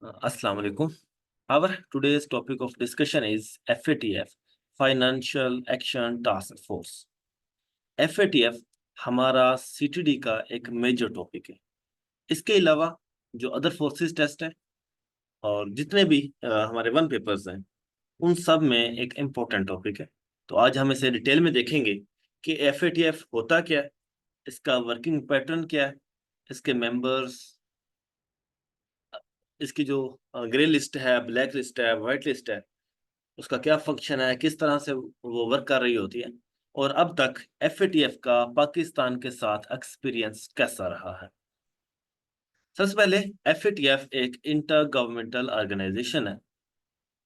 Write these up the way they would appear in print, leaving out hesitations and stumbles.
Assalamu alaikum. Our today's topic of discussion is FATF, Financial Action Task Force. FATF हमारा CTD का एक major topic है। इसके अलावा जो अदर फोर्सेस टेस्ट है और जितने भी हमारे वन पेपर्स हैं उन सब में एक इम्पोर्टेंट टॉपिक है। तो आज हम इसे डिटेल में देखेंगे कि FATF होता क्या है, इसका वर्किंग पैटर्न क्या है, इसके मेंबर्स, इसकी जो ग्रे लिस्ट है, ब्लैक लिस्ट है, व्हाइट लिस्ट है, उसका क्या फंक्शन है, किस तरह से वो वर्क कर रही होती है और अब तक एफएटीएफ का पाकिस्तान के साथ एक्सपीरियंस कैसा रहा है। सबसे पहले एफएटीएफ एक इंटर गवर्नमेंटल ऑर्गेनाइजेशन है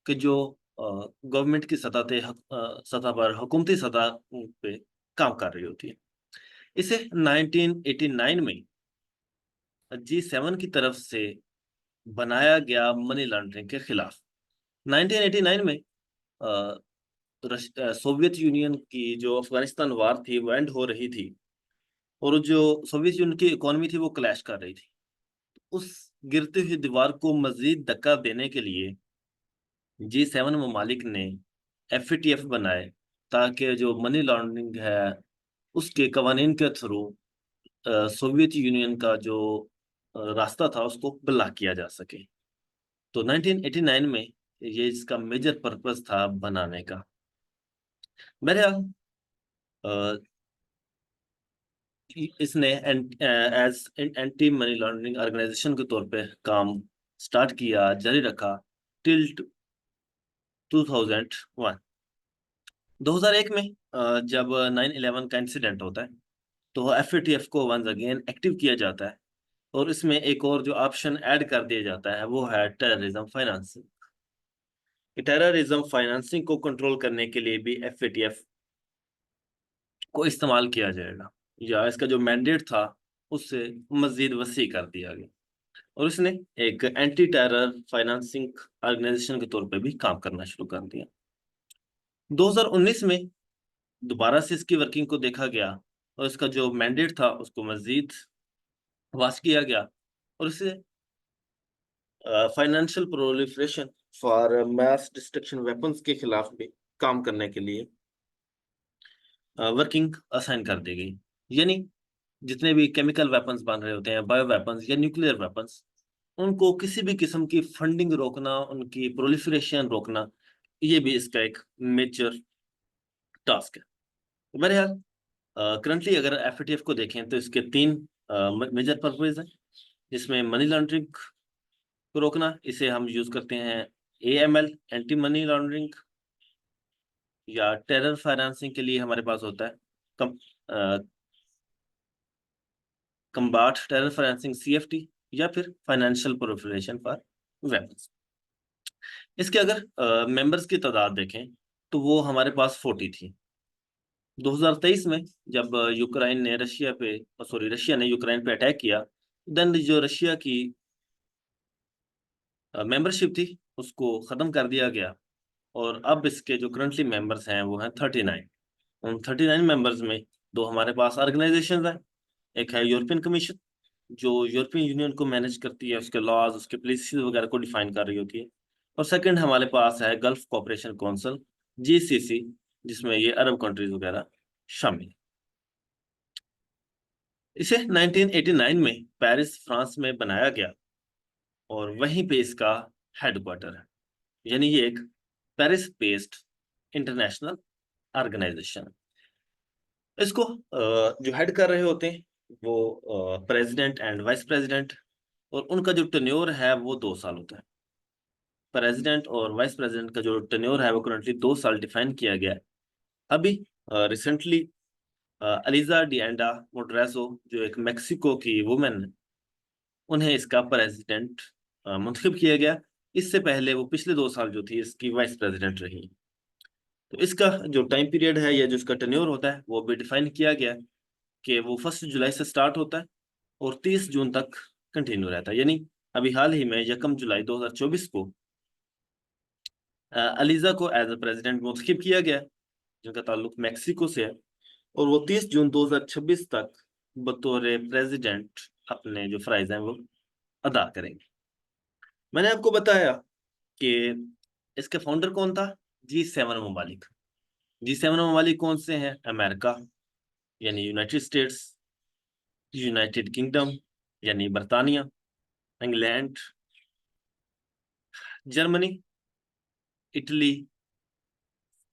कि जो गवर्नमेंट की सतह पर हुकूमती सतह पे काम कर रही होती है। इसे 1989 में G7 की तरफ से बनाया गया मनी लॉन्ड्रिंग के खिलाफ। 1989 में सोवियत यूनियन की जो अफगानिस्तान वार थी वो एंड हो रही थी और जो सोवियत यूनियन की इकोनॉमी थी वो क्लैश कर रही थी। उस गिरती हुई दीवार को मजीद धक्का देने के लिए G7 ममालिक ने एफएटीएफ बनाए ताकि जो मनी लॉन्ड्रिंग है उसके कवानीन के थ्रू सोवियत यूनियन का जो रास्ता था उसको ब्लॉक किया जा सके। तो 1989 में ये इसका मेजर पर्पस था बनाने का। बहरहाल इसने as anti money laundering organisation के तौर पे काम स्टार्ट किया, जारी रखा टिल 2001। 2001 में जब 9/11 का इंसिडेंट होता है तो एफएटीएफ को वंस अगेन एक्टिव किया जाता है और इसमें एक और जो ऑप्शन ऐड कर दिया जाता है वो है टेररिज्म फाइनेंसिंग। टेररिज्म फाइनेंसिंग को कंट्रोल करने के लिए भी एफएटीएफ को इस्तेमाल किया जाएगा या इसका जो मैंडेट था उससे मजीद वसी कर दिया गया और उसने एक एंटी टेरर फाइनेंसिंग ऑर्गेनाइजेशन के तौर पे भी काम करना शुरू कर दिया। 2019 में दोबारा से इसकी वर्किंग को देखा गया और इसका जो मैंडेट था उसको मजीद वास्ट किया गया और इसे financial proliferation for mass destruction weapons के खिलाफ भी काम करने के लिए वर्किंग असाइन कर दी गई। यानी जितने भी केमिकल वेपन्स बन रहे होते हैं, बायो वेपन्स या न्यूक्लियर वेपन्स, उनको किसी भी किस्म की फंडिंग रोकना, उनकी प्रोलिफरेशन रोकना, ये भी इसका एक मेजर टास्क है। बहरहाल करंटली अगर एफएटीएफ को देखें तो इसके तीन मेजर पर्पज हैं जिसमें मनी लॉन्ड्रिंग को रोकना, इसे हम यूज करते हैं एएमएल, एंटी मनी लॉन्ड्रिंग, या टेरर फाइनेंसिंग के लिए हमारे पास होता है कम कम्बाट टेरर फाइनेंसिंग सीएफटी, या फिर फाइनेंशियल प्रोलिफरेशन फॉर वेपन्स। इसके अगर मेंबर्स की तादाद देखें तो वो हमारे पास 40 थी। 2023 में जब रशिया ने यूक्रेन पे अटैक किया, देन जो रशिया की मेंबरशिप थी उसको ख़त्म कर दिया गया और अब इसके जो करंटली मेंबर्स हैं वो हैं 39। उन 39 मेंबर्स में दो हमारे पास ऑर्गेनाइजेशन हैं। एक है यूरोपियन कमीशन जो यूरोपियन यूनियन को मैनेज करती है, उसके लॉज, उसके पॉलिसीज वगैरह को डिफाइन कर रही होती है। और सेकंड हमारे पास है गल्फ कोऑपरेशन काउंसिल, जीसीसी, जिसमें ये अरब कंट्रीज वगैरह शामिल। इसे 1989 में पेरिस फ्रांस में बनाया गया और वहीं पे इसका हेडक्वार्टर है। यानी ये एक पेरिस बेस्ड इंटरनेशनल ऑर्गेनाइजेशन है। इसको जो हेड कर रहे होते हैं वो प्रेसिडेंट एंड वाइस प्रेसिडेंट, और उनका जो टेन्योर है वो 2 साल होता है। प्रेसिडेंट और वाइस प्रेसिडेंट का जो टेन्योर है वो करंटली 2 साल डिफाइन किया गया है। अभी रिसेंटली अलीजा डिएंडा मोड्रेसो जो एक मेक्सिको की वुमेन है, उन्हें इसका प्रेसिडेंट मुंतखब किया गया। इससे पहले वो पिछले 2 साल जो थी इसकी वाइस प्रेसिडेंट रही। तो इसका जो टाइम पीरियड है या जो इसका टेन्योर होता है वो भी डिफाइन किया गया है कि वो 1 जुलाई से स्टार्ट होता है और 30 जून तक कंटिन्यू रहता है। यानी अभी हाल ही में 1 जुलाई 2024 को अलीजा को एज अ प्रेसिडेंट मुंतखब किया गया, जिनका ताल्लुक मैक्सिको से है, और वो 30 जून 2026 तक बतौर प्रेसिडेंट अपने जो फराइज हैं वो अदा करेंगे। मैंने आपको बताया कि इसके फाउंडर कौन था, G7 ममालिक। G7 ममालिक कौन से हैं? अमेरिका यानी यूनाइटेड स्टेट्स, यूनाइटेड किंगडम यानी बरतानिया, England, Germany, Italy,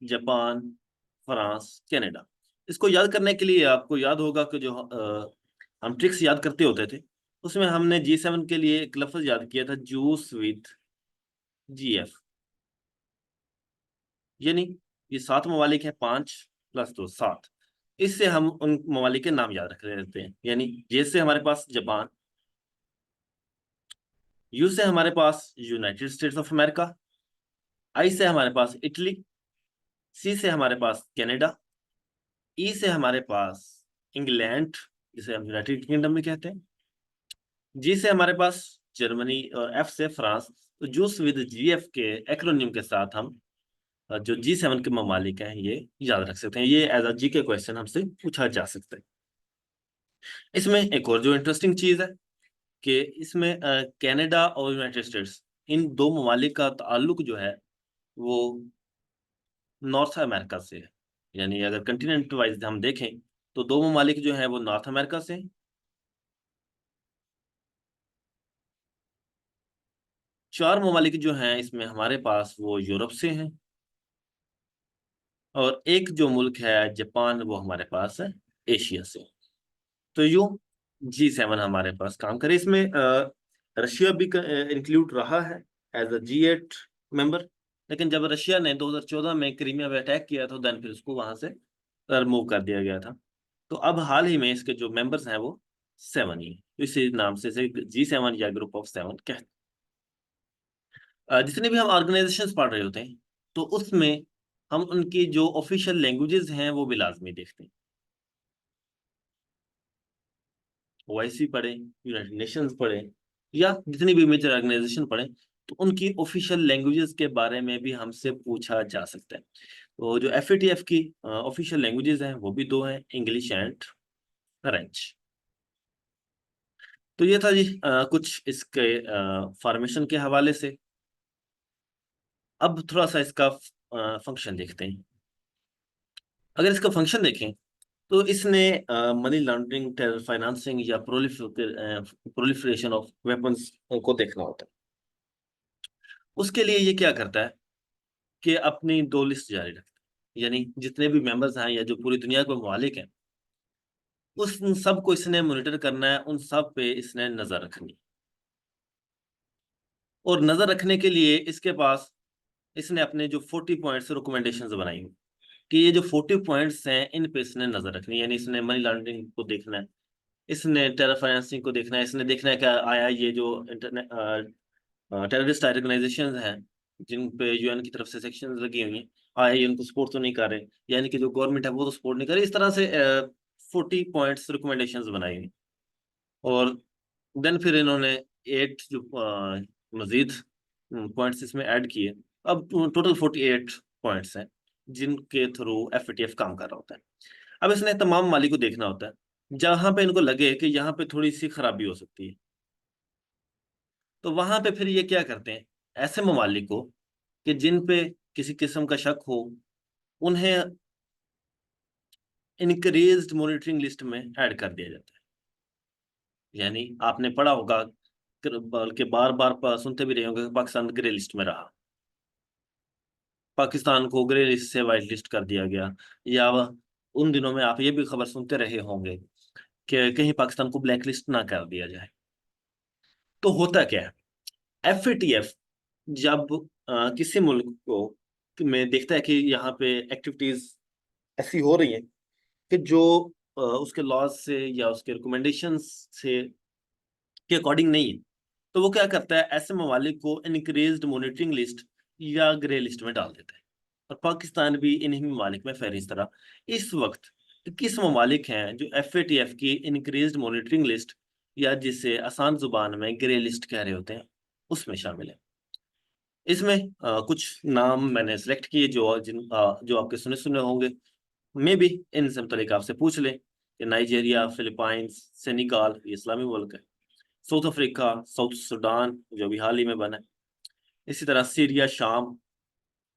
Japan, France, Canada. इसको याद करने के लिए आपको याद होगा कि जो हम ट्रिक्स याद करते होते थे, उसमें हमने G7 के लिए एक लफ्ज याद किया था, जूस विद GF। यानी ये 7 ममालिक है, 5 + 2 7। इससे हम उन ममालिक के नाम याद रख लेते हैं। यानी जे से हमारे पास जापान, यू से हमारे पास यूनाइटेड स्टेट्स ऑफ अमेरिका, आई से हमारे पास इटली, सी से हमारे पास कनाडा, ई से हमारे पास इंग्लैंड जिसे हम यूनाइटेड किंगडम भी कहते हैं, जी से हमारे पास जर्मनी, और एफ से फ्रांस। तो जूस विद GF के एक्रोनिम के साथ हम जो G7 के ममालिक हैं ये याद रख सकते हैं। ये एज अ जी के क्वेश्चन हमसे पूछा जा सकता है। इसमें एक और जो इंटरेस्टिंग चीज है कि इसमें कनाडा और यूनाइटेड स्टेट्स, इन दो ममालिक का ताल्लुक जो है वो नॉर्थ अमेरिका से है। यानी अगर कंटिनेंट वाइज हम देखें तो दो ममालिक जो हैं वो नॉर्थ अमेरिका से हैं, 4 ममालिक जो हैं इसमें हमारे पास वो यूरोप से हैं, और एक जो मुल्क है जापान वो हमारे पास है एशिया से। तो यूं G7 हमारे पास काम करे। इसमें रशिया भी इंक्लूड रहा है एज अ G8 मेंबर, लेकिन जब रशिया ने 2014 में क्रीमिया पे अटैक किया तो देन फिर उसको वहां से रिमूव कर दिया गया था। तो अब हाल ही में इसके जो मेंबर्स हैं वो 7 ही हैं। तो इसी नाम से इसे G7 या ग्रुप ऑफ 7 कहते हैं। जितने भी हम ऑर्गेनाइजेशंस पढ़ रहे होते हैं तो उसमें हम उनकी जो ऑफिशियल लैंग्वेजेस हैं वो भी लाजमी देखते हैं। OIC पढ़े, यूनाइटेड नेशंस पढ़े, या जितनी भी मेजर ऑर्गेनाइजेशन पढ़े, तो उनकी ऑफिशियल लैंग्वेजेस के बारे में भी हमसे पूछा जा सकता है। तो जो FATF की ऑफिशियल लैंग्वेजेस हैं वो भी 2 हैं, इंग्लिश एंड फ्रेंच। तो ये था जी कुछ इसके फॉर्मेशन के हवाले से। अब थोड़ा सा इसका फंक्शन देखते हैं। अगर इसका फंक्शन देखें तो इसने मनी लॉन्ड्रिंग, टेरर फाइनेंसिंग या प्रोलिफरेशन ऑफ वेपन्स को देखना होता है। उसके लिए ये क्या करता है कि अपनी 2 लिस्ट जारी रखता है। यानी जितने भी मेंबर्स हैं या जो पूरी दुनिया के मालिक हैं, उन सब को इसने मॉनिटर करना है, उन सब पे इसने नजर रखनी है। और नजर रखने के लिए इसके पास इसने अपने जो 40 पॉइंट्स रिकमेंडेशंस बनाई हुई कि ये जो 40 पॉइंट्स हैं इन पे इसने नजर रखनी है। यानी इसने मनी लॉन्ड्रिंग को देखना है, इसने टेरर फाइनेंसिंग को देखना है, इसने देखना है कि आया ये जो टेररिस्ट ऑर्गेनाइजेशन हैं जिन पे UN की तरफ से सेक्शन लगी हुई हैं, आया ये उनको सपोर्ट तो नहीं कर रहे, यानी कि जो गवर्नमेंट है वो तो सपोर्ट नहीं कर रही। इस तरह से 40 पॉइंट्स रिकमेंडेशंस बनाई हुई। और देन फिर इन्होंने 8 जो मजीद पॉइंट्स इसमें ऐड किए। अब टोटल 48 पॉइंट्स हैं जिनके थ्रू FATF काम कर रहा होता है। अब इसने तमाम माली को देखना होता है, जहां पे इनको लगे कि यहाँ पे थोड़ी सी खराबी हो सकती है, तो वहां पे फिर ये क्या करते हैं, ऐसे ममालिक को कि जिन पे किसी किस्म का शक हो, उन्हें इनक्रीज्ड मॉनिटरिंग लिस्ट में ऐड कर दिया जाता है। यानी आपने पढ़ा होगा, बल्कि बार बार सुनते भी रहे होंगे कि पाकिस्तान ग्रे लिस्ट में रहा, पाकिस्तान को ग्रे लिस्ट से वाइट लिस्ट कर दिया गया। या उन दिनों में आप ये भी खबर सुनते रहे होंगे कि कहीं पाकिस्तान को ब्लैक लिस्ट ना कर दिया जाए। तो होता क्या है, FATF जब किसी मुल्क को में देखता है कि यहाँ पे एक्टिविटीज ऐसी हो रही हैं कि जो उसके लॉज से या उसके रिकमेंडेशंस से के अकॉर्डिंग नहीं है, तो वो क्या करता है, ऐसे ममालिक को इनक्रीज्ड मॉनिटरिंग लिस्ट या ग्रे लिस्ट में डाल देता है। और पाकिस्तान भी इन्हीं ममालिक में फहरिस्त रहा। इस वक्त किस ममालिक हैं जो FATF की इनक्रीज्ड मॉनिटरिंग लिस्ट, या जिसे आसान जुबान में ग्रे लिस्ट कह रहे होते हैं, उसमें शामिल है। इसमें कुछ नाम मैंने सेलेक्ट किए जो आपके सुने सुने होंगे। मे भी इनसे मुतालिक आपसे पूछ लें कि नाइजीरिया, फिलीपाइंस, सेनेगाल, ये इस्लामी मुल्क है, साउथ अफ्रीका, साउथ सूडान जो अभी हाल ही में बना है, इसी तरह सीरिया, शाम,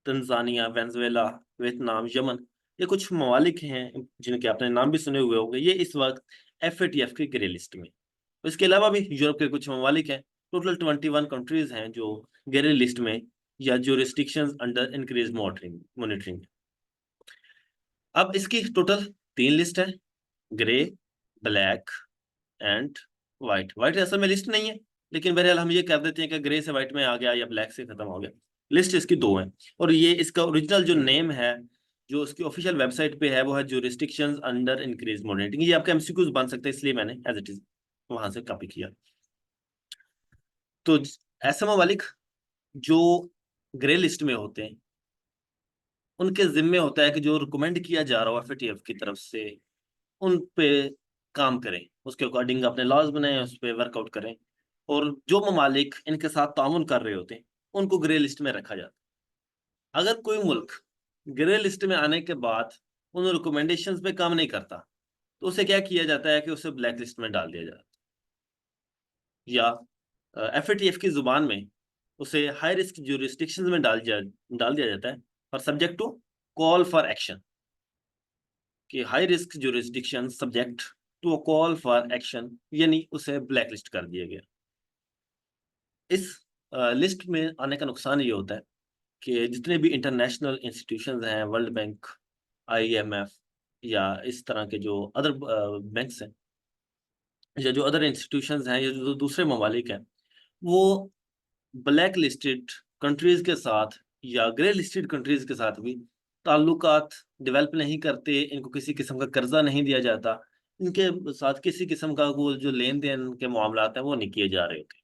तंजानिया, वेनेजुएला, वियतनाम, यमन, ये कुछ ममालिक हैं जिनके आपने नाम भी सुने हुए होंगे। ये इस वक्त FATF की ग्रे लिस्ट में। इसके अलावा भी यूरोप के कुछ ममालिक हैं। टोटल 21 कंट्रीज हैं जो ग्रे लिस्ट में या जुरिस्डिक्शंस अंडर इंक्रीज मॉनिटरिंग। अब इसकी टोटल 3 लिस्ट है, grey, black and white. White असल में लिस्ट नहीं है, लेकिन बहरहाल हम ये कर देते हैं कि ग्रे से व्हाइट में आ गया या ब्लैक से खत्म हो गया। लिस्ट इसकी 2 है, और ये इसका ओरिजिनल जो नेम है जो उसकी ऑफिशियल वेबसाइट पे है वो है जुरिस्डिक्शंस अंडर इंक्रीज मॉनिटरिंग। ये आपके MCQs बन सकते हैं, इसलिए मैंने एज इट इज वहां से कॉपी किया। तो ऐसे ममालिक जो ग्रे लिस्ट में होते हैं उनके जिम्मे होता है कि जो रिकमेंड किया जा रहा हो FATF की तरफ से उन पे काम करें, उसके अकॉर्डिंग अपने लॉज बनाएं, उस पर वर्कआउट करें। और जो ममालिक इनके साथ ताउन कर रहे होते हैं उनको ग्रे लिस्ट में रखा जाता है। अगर कोई मुल्क ग्रे लिस्ट में आने के बाद उन रिकमेंडेशंस पे काम नहीं करता तो उसे क्या किया जाता है कि उसे ब्लैक लिस्ट में डाल दिया जाता है, या FATF की जुबान में उसे हाई रिस्क ज्यूरिस्डिक्शंस में डाल दिया जाता है, पर subject to call for action. कि high risk jurisdiction subject to a call for action, यानी उसे ब्लैक लिस्ट कर दिया गया। इस लिस्ट में आने का नुकसान ये होता है कि जितने भी इंटरनेशनल इंस्टीट्यूशंस हैं, वर्ल्ड बैंक, IMF, या इस तरह के जो अदर बैंक्स हैं, या जो अदर इंस्टीट्यूशंस हैं, या जो दूसरे ममालिक हैं, वो ब्लैक लिस्टेड कंट्रीज के साथ या ग्रे लिस्टेड कंट्रीज के साथ भी ताल्लुकात डेवलप नहीं करते। इनको किसी किस्म का कर्जा नहीं दिया जाता, इनके साथ किसी किस्म का वो जो लेन देन के मामलात हैं वो नहीं किए जा रहे होते।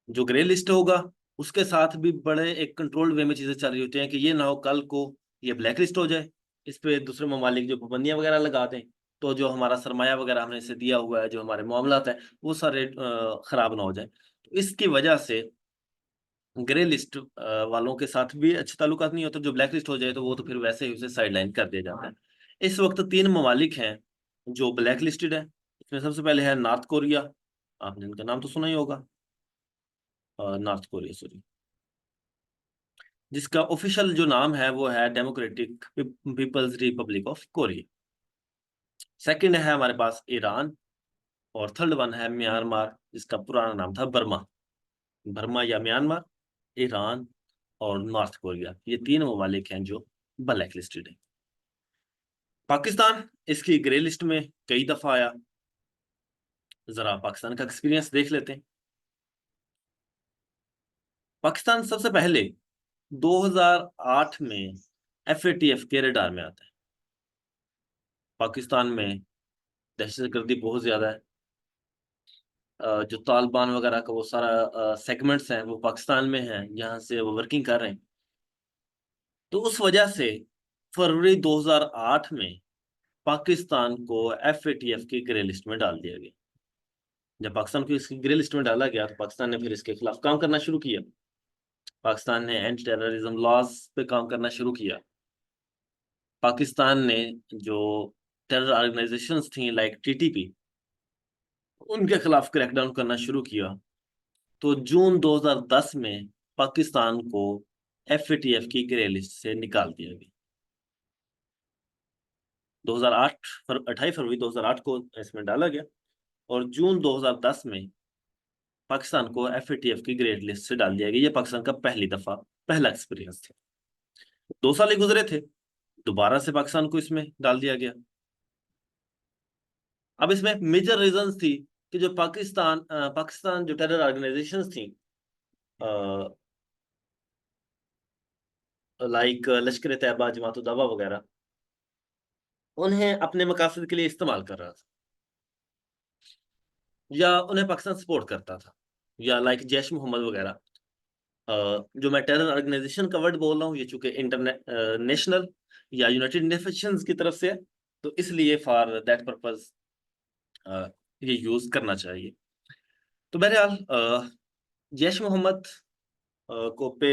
जो ग्रे लिस्ट होगा उसके साथ भी बड़े एक कंट्रोल्ड वे में चीजें चल रही होती हैं कि ये ना हो कल को ये ब्लैक लिस्ट हो जाए, इस पे दूसरे ममालिक जो पाबंदियां वगैरह लगा दें, तो जो हमारा सरमाया वगैरह हमने इसे दिया हुआ है, जो हमारे मामलात हैं, वो सारे खराब ना हो जाए। तो इसकी वजह से ग्रे लिस्ट वालों के साथ भी अच्छे ताल्लुकात नहीं होते। जो ब्लैक लिस्ट हो जाए तो वो तो फिर वैसे ही उसे साइडलाइन कर दिया जाता है। इस वक्त 3 ममालिक हैं जो ब्लैक लिस्टेड है। इसमें सबसे पहले है नॉर्थ कोरिया, आपने इनका नाम तो सुना ही होगा, नॉर्थ कोरिया सॉरी, जिसका ऑफिशियल जो नाम है वो है Democratic People's Republic of Korea. Second है हमारे पास ईरान, और थर्ड वन है म्यांमार, जिसका पुराना नाम था बर्मा। बर्मा या म्यांमार, ईरान और नॉर्थ कोरिया, ये 3 ममालिक हैं जो ब्लैक लिस्टेड है। पाकिस्तान इसकी ग्रे लिस्ट में कई दफा आया। जरा पाकिस्तान का एक्सपीरियंस देख लेते हैं। पाकिस्तान सबसे पहले 2008 में FATF के रडार में आता है। पाकिस्तान में दहशतगर्दी बहुत ज्यादा है। जो तालिबान वगैरह का वो सारा सेगमेंट्स हैं वो पाकिस्तान में हैं, यहाँ से वो वर्किंग कर रहे हैं। तो उस वजह से फरवरी 2008 में पाकिस्तान को FATF की ग्रे लिस्ट में डाल दिया गया। जब पाकिस्तान को इसकी ग्रे लिस्ट में डाला गया तो पाकिस्तान ने फिर इसके खिलाफ काम करना शुरू किया। पाकिस्तान ने एंटी टेररिज्म लॉज पे काम करना शुरू किया। पाकिस्तान ने जो टेरर ऑर्गेनाइजेशंस थी लाइक TTP, उनके खिलाफ क्रैकडाउन करना शुरू किया। तो जून 2010 में पाकिस्तान को FATF की ग्रे लिस्ट से निकाल दिया गया। 2008 28 फरवरी 2008 को इसमें डाला गया, और जून 2010 में पाकिस्तान को FATF की ग्रे लिस्ट से डाल दिया गया। ये पाकिस्तान का पहला एक्सपीरियंस था। 2 साल ही गुजरे थे, दोबारा से पाकिस्तान को इसमें डाल दिया गया। अब इसमें मेजर रीजंस थी कि जो पाकिस्तान जो टेरर ऑर्गेनाइजेशंस थी, लाइक लश्कर तैयबा, जमात उद दावा वगैरह, उन्हें अपने मकासद के लिए इस्तेमाल कर रहा था, या उन्हें पाकिस्तान सपोर्ट करता था, या लाइक जैश मोहम्मद वगैरह। जो मैं टेरर ऑर्गेनाइजेशन का वर्ड बोल रहा हूँ ये चूंकि इंटरनेशनल या यूनाइटेड नेशंस की तरफ से है, तो इसलिए फॉर दैट पर्पज ये यूज करना चाहिए। तो बहरहाल जैश मोहम्मद को पे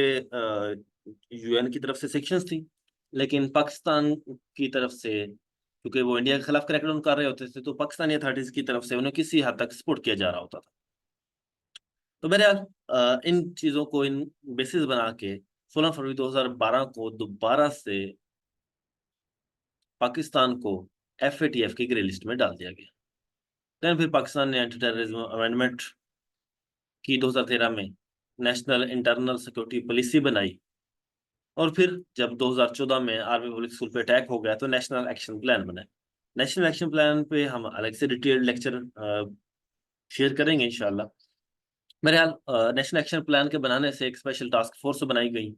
UN की तरफ से सेक्शंस थी, लेकिन पाकिस्तान की तरफ से क्योंकि वो इंडिया के खिलाफ क्रैकडाउन कर रहे होते थे, तो पाकिस्तानी अथॉरिटीज की तरफ से उन्हें किसी हद तक सपोर्ट किया जा रहा होता था। तो बहरहाल इन चीज़ों को, इन बेसिस बना के 16 फरवरी 2012 को दोबारा से पाकिस्तान को FATF की ग्रे लिस्ट में डाल दिया गया। देन फिर पाकिस्तान ने एंटी टेररिज्म अमेंडमेंट की 2013 में, नेशनल इंटरनल सिक्योरिटी पॉलिसी बनाई, और फिर जब 2014 में आर्मी पब्लिक स्कूल पे अटैक हो गया तो नेशनल एक्शन प्लान बना। नेशनल एक्शन प्लान पे हम अलग से डिटेल्ड लेक्चर शेयर करेंगे इंशाल्लाह। बहरहाल नेशनल एक्शन प्लान के बनाने से एक स्पेशल टास्क फोर्स बनाई गई,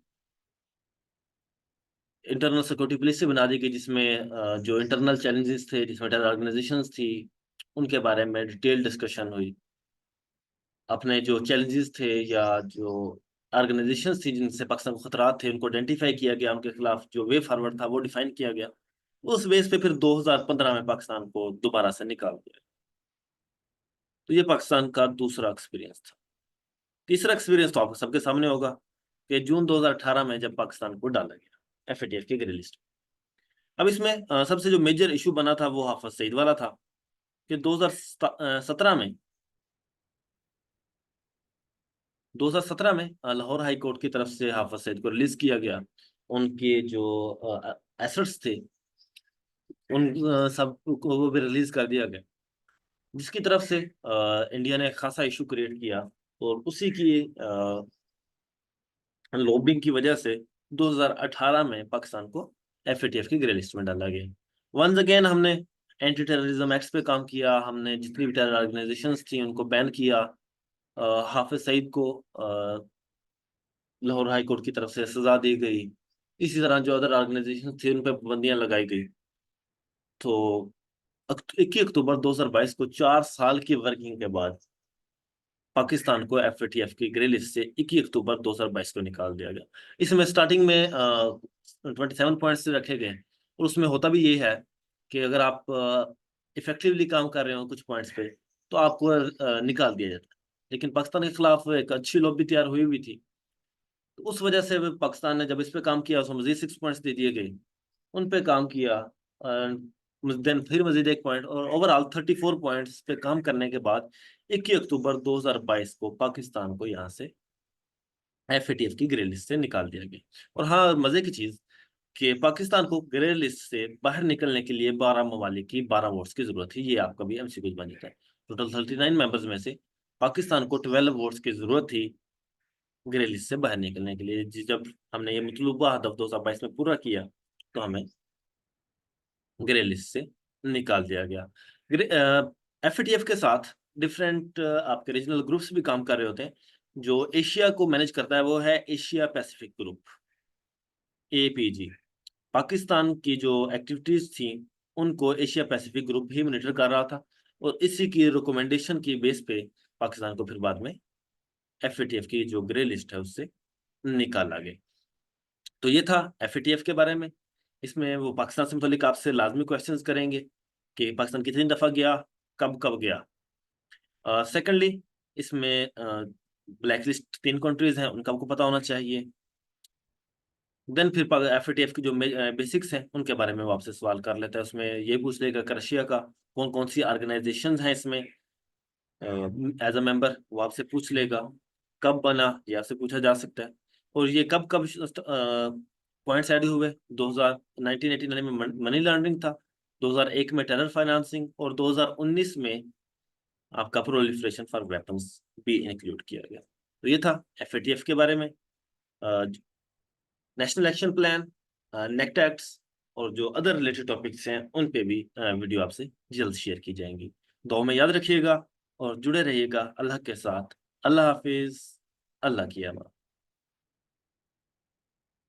इंटरनल सिक्योरिटी पॉलिसी बना दी गई, जिसमें जो इंटरनल चैलेंजेस थे, जिसमें टेरर ऑर्गेनाइजेशंस थी, उनके बारे में डिटेल डिस्कशन हुई। अपने जो चैलेंजेस थे या जो ऑर्गेनाइजेशंस थी जिनसे पाकिस्तान को खतरात थे, उनको आइडेंटिफाई किया गया, उनके खिलाफ जो वे फॉरवर्ड था वो डिफाइन किया गया। उस बेस पे फिर 2015 में पाकिस्तान को दोबारा से निकाल दिया। तो ये पाकिस्तान का दूसरा एक्सपीरियंस था। तीसरा एक्सपीरियंस तो आपको सबके सामने होगा कि जून 2018 में जब पाकिस्तान को डाला गया FATF की ग्रे लिस्ट। अब इसमें सबसे जो मेजर इशू बना था वो हाफिज सईद वाला था कि 2017 में 2017 में लाहौर हाई कोर्ट की तरफ से हाफिज सईद को रिलीज किया गया। उनके जो एसेट्स थे उन सब को वो भी रिलीज कर दिया गया, जिसकी तरफ से इंडिया ने एक खासा इशू क्रिएट किया, और उसी की लॉबिंग की वजह से 2018 में पाकिस्तान को FATF की ग्रे लिस्ट में डाला गया। वंस अगेन हमने एंटी टेररिज्म एक्ट पे काम किया, हमने जितनी भी टेरर ऑर्गेनाइजेशंस थी उनको बैन किया। हाफिज सईद को लाहौर हाई कोर्ट की तरफ से सजा दी गई। इसी तरह जो अदर ऑर्गेनाइजेशन थे उन पर पाबंदियां लगाई गई। तो 21 अक्टूबर 2022 को 4 साल की वर्किंग के बाद पाकिस्तान को FATF की ग्रे लिस्ट से 21 अक्टूबर 2022 को निकाल दिया गया। इसमें स्टार्टिंग में 27 पॉइंट्स रखे गए, और उसमें होता भी ये है कि अगर आप इफेक्टिवली काम कर रहे हो कुछ पॉइंट्स पे तो आपको निकाल दिया जाता है। लेकिन पाकिस्तान के खिलाफ एक अच्छी लॉबी तैयार हुई हुई थी, तो उस वजह से पाकिस्तान ने जब इस पे काम किया उसमें मजीद 6 पॉइंट्स दे दिए गए, उन पे काम किया, देन फिर मजीद 1 पॉइंट, और ओवरऑल 34 पॉइंट्स पे काम करने के बाद 21 अक्टूबर 2022 को पाकिस्तान को यहाँ से FATF की ग्रे लिस्ट से निकाल दिया गया। और हाँ, मजे की चीज कि पाकिस्तान को ग्रे लिस्ट से बाहर निकलने के लिए 12 ममालिक की 12 वोट्स की जरूरत थी। ये आपका भी MCQ बन जाता है। टोटल 39 मेंबर्स में से पाकिस्तान को 12 वोट्स की जरूरत थी ग्रे लिस्ट से बाहर निकलने के लिए। जब हमने ये मतलूबा हदफ 2022 में पूरा किया तो हमें ग्रे लिस्ट से निकाल दिया गया। FATF के साथ डिफरेंट आपके रीजनल ग्रुप्स भी काम कर रहे होते हैं। जो एशिया को मैनेज करता है वो है Asia Pacific group, APG। Pakistan की जो एक्टिविटीज थी उनको एशिया पैसिफिक ग्रुप ही मॉनिटर कर रहा था, और इसी की रिकमेंडेशन की बेस पे पाकिस्तान को फिर बाद में FATF की जो ग्रे लिस्ट है उससे निकाला गया। तो ये था FATF के बारे में। इसमें वो पाकिस्तान से मुतालिक आपसे लाजमी क्वेश्चंस करेंगे कि पाकिस्तान कितनी दफ़ा गया, कब कब गया। सेकेंडली इसमें ब्लैक लिस्ट 3 कंट्रीज हैं, उनका आपको पता होना चाहिए। देन फिर FATF की जो बेसिक्स हैं उनके बारे में वो आपसे सवाल कर लेता है। उसमें ये पूछ लेगा कि रशिया का कौन कौन सी ऑर्गेनाइजेशंस हैं इसमें एज अ मेंबर, वो आपसे पूछ लेगा। कब बना ये आपसे पूछा जा सकता है। और ये कब कब पॉइंट्स ऐड हुए, 1989 में मनी लॉन्ड्रिंग था, 2001 में टेरर फाइनेंसिंग, और 2019 में आपका प्रोलिफरेशन फॉर वेपन्स भी इंक्लूड किया गया। तो ये था FATF के बारे में। National action plan, naked acts और जो अदर रिलेटेड टॉपिक्स हैं उन पे भी वीडियो आपसे जल्द शेयर की जाएंगी। दुआ में याद रखिएगा और जुड़े रहिएगा अल्लाह के साथ। अल्लाह हाफिज, अल्लाह की अमान।